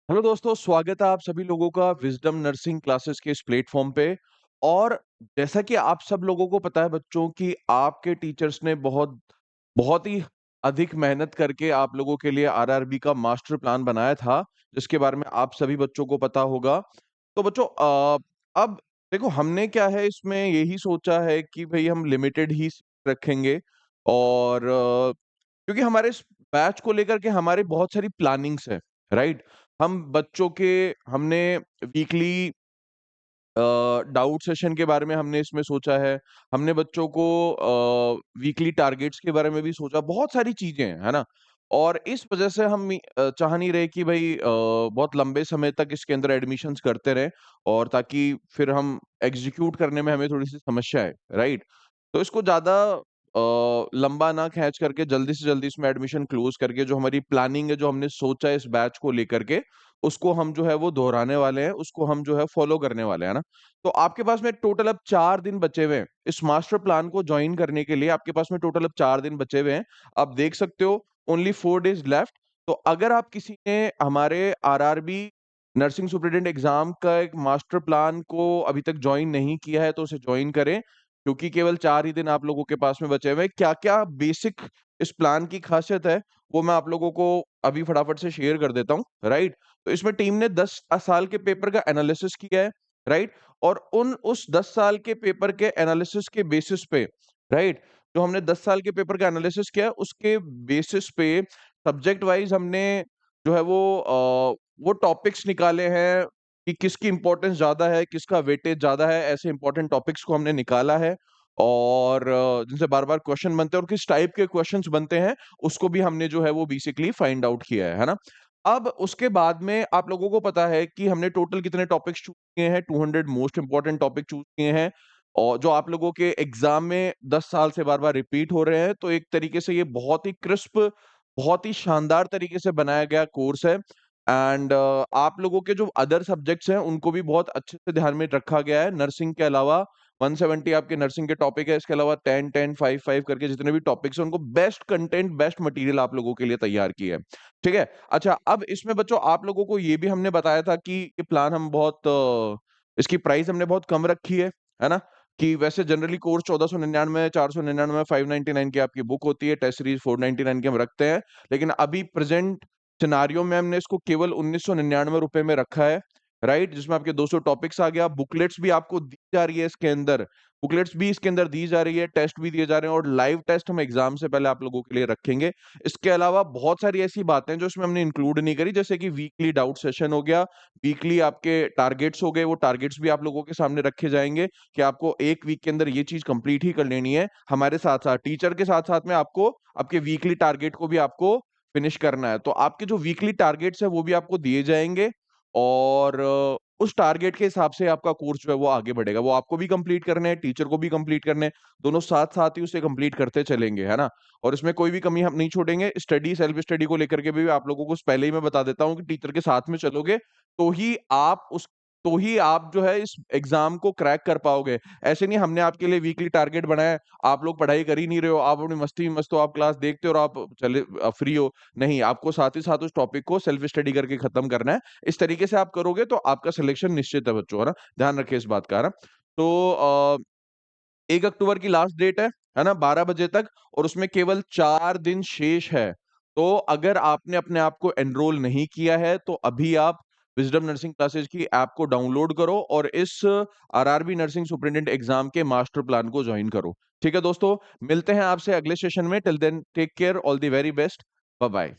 Hello दोस्तों, स्वागत है आप सभी लोगों का विज़डम नर्सिंग क्लासेस के इस प्लेटफ़ॉर्म पे। और जैसा कि आप सब लोगों को पता है बच्चों कि आपके टीचर्स ने बहुत बहुत ही अधिक मेहनत करके आप लोगों के लिए आरआरबी का मास्टर प्लान बनाया था, जिसके बारे में आप सभी बच्चों को पता होगा। तो बच्चों अब देखो हमने क्या है इसमें यही सोचा है कि भई हम लिमिटेड ही रखेंगे और क्योंकि हमारे इस बैच को लेकर के हमारी बहुत सारी प्लानिंग्स है, राइट? हम बच्चों के हमने वीकली डाउट सेशन के बारे में हमने इसमें सोचा है। हमने बच्चों को वीकली टारगेट्स के बारे में भी सोचा, बहुत सारी चीज़ें हैं, है ना? और इस वज़ह से हम चाह नहीं रहे कि भई बहुत लंबे समय तक इसके अंदर एडमिशन्स करते रहें और ताकि फिर हम एग्ज़ीक्यूट करने में हमें थोड़ी-सी समस्या आए, राइट? तो इसको ज़्यादा लंबा ना खींच करके जल्दी से जल्दी इसमें एडमिशन क्लोज़ करके जो हमारी प्लानिंग है, जो हमने सोचा है इस बैच को लेकर के, उसको हम जो है वो दोहराने वाले हैं, उसको हम जो है फ़ॉलो करने वाले हैं, है ना? तो आपके पास में टोटल अब 4 दिन बचे हुए हैं। इस मास्टर प्लान को जॉइन करने के लिए आपके पास में टोटल अब 4 दिन बचे हुए हैं। आप देख सकते हो ओनली 4 डेज़ लेफ्ट। तो अगर आप किसी ने हमारे आरआरबी नर्सिंग सुपरिटेंडेंट एग्ज़ाम का एक मास्टर प्लान को अभी तक जॉइन नहीं किया है, तो उसे जॉइन करें, क्योंकि केवल 4 ही दिन आप लोगों के पास में बचे हुए हैं। क्या-क्या बेसिक इस प्लान की ख़ासियत है, वो मैं आप लोगों को अभी फटाफट से शेयर कर देता हूँ, राइट? तो इसमें टीम ने 10 साल के पेपर का एनालिसिस किया है, राइट? और उस 10 साल के पेपर के एनालिसिस के बेसिस पे, राइट? जो हमने 10 साल के पेपर का एनालिसिस किया, उसके बेसिस पे सब्जेक्ट वाइज़ हमने जो है वो टॉपिक्स निकाले हैं कि किसकी इम्पोर्टेंस ज़्यादा है, किसका वेटेज ज़्यादा है, ऐसे इम्पोर्टेंट टॉपिक्स को हमने निकाला है और जिनसे बार-बार क्वेश्चन बनते हैं और किस टाइप के क्वेश्चन्स बनते हैं, उसको भी हमने जो है वो बेसिकली फाइंड आउट किया है ना? अब उसके बाद में आप लोगों को पता है कि हमने टोटल कितने टॉपिक्स चूज़ किए हैं, 200 मोस्ट इम्पोर्टेंट टॉपिक चूज़ किए हैं और जो आप लोगों के एग्ज़ाम में 10 साल से बार-बार रिपीट हो रहे हैं, तो एक तरीके से ये बहुत ही क्रिस्प, बहुत ही शानदार तरीके से बनाया गया कोर्स है एंड आप लोगों के जो अदर सब्जेक्ट्स हैं, उनको भी बहुत अच्छे से ध्यान में रखा गया है। नर्सिंग के अलावा 170 आपके नर्सिंग के टॉपिक है, इसके अलावा 10, 10, 5, 5 करके जितने भी टॉपिक्स हैं, उनको बेस्ट कंटेंट, बेस्ट मटीरियल आप लोगों के लिए तैयार किया है। ठीक है? अच्छा, अब इसमें बच्चों आप लोगों को ये भी हमने बताया था कि ये प्लान हम बहुत इसकी प्राइस हमने बहुत कम रखी है ना? कि वैसे जनरली कोर्स 1499, 499, 599 की आपकी बुक होती है, टेस्ट सीरीज़ 499 की हम रखते हैं। लेकिन अभी प्रेज़ेंट सिनेरियो में हमने इसको केवल ₹1999 में रखा है, राइट? जिसमें आपके 200 टॉपिक्स आ गया, बुकलेट्स भी आपको दी जा रही है इसके अंदर। बुकलेट्स भी इसके अंदर दी जा रही है, टेस्ट भी दिए जा रहे हैं और लाइव टेस्ट हम एग्ज़ाम से पहले आप लोगों के लिए रखेंगे। इसके अलावा बहुत सारी ऐसी बातें हैं जो इसमें हमने इंक्लूड नहीं करी, जैसे कि वीकली डाउट सेशन हो गया, वीकली आपके टारगेट्स हो गए, वो टारगेट्स भी आप लोगों के सामने रखे जाएँगे कि आपको 1 वीक के अंदर ये चीज़ कंप्लीट ही कर लेनी है। हमारे साथ-साथ टीचर के साथ-साथ में आपको आपके वीकली टारगेट को भी आपको फिनिश करना है। तो आपके जो वीकली टारगेट्स हैं वो भी आपको दिए जाएँगे और उस टारगेट के हिसाब से आपका कोर्स जो है वो आगे बढ़ेगा। वो आपको भी कंप्लीट करने हैं, टीचर को भी कंप्लीट करने हैं, दोनों साथ-साथ ही उसे कंप्लीट करते चलेंगे, है ना? और इसमें कोई भी कमी हम नहीं छोड़ेंगे। स्टडी, सेल्फ स्टडी को लेकर के भी आप लोगों को पहले ही मैं बता देता हूँ कि टीचर के साथ में चलोगे, तो ही आप जो है इस एग्ज़ाम को क्रैक कर पाओगे। ऐसे नहीं हमने आपके लिए वीकली टारगेट बनाया है, आप लोग पढ़ाई कर ही नहीं रहे हो, आप अपनी मस्ती में मस्त हो, आप क्लास देखते हो और आप फ्री हो। नहीं, आपको साथ ही साथ उस टॉपिक को सेल्फ स्टडी करके खत्म करना है। इस तरीके से आप करोगे तो आपका सिलेक्शन निश्चित है बच्चों, है ना? ध्यान रखिए इस बात का, है ना? तो 1 अक्टूबर की लास्ट डेट है ना? 12 बजे तक और उसमें केवल 4 दिन शेष है। तो अगर आपने अपने आप को एनरोल नहीं किया है, तो अभी आप विज़डम नर्सिंग क्लासेस की ऐप को डाउनलोड करो और इस आरआरबी नर्सिंग सुपरिटेंडेंट एग्ज़ाम के मास्टर प्लान को जॉइन करो। ठीक है दोस्तों? मिलते हैं आपसे अगले सेशन में। Till then take care, all the very best. Bye bye.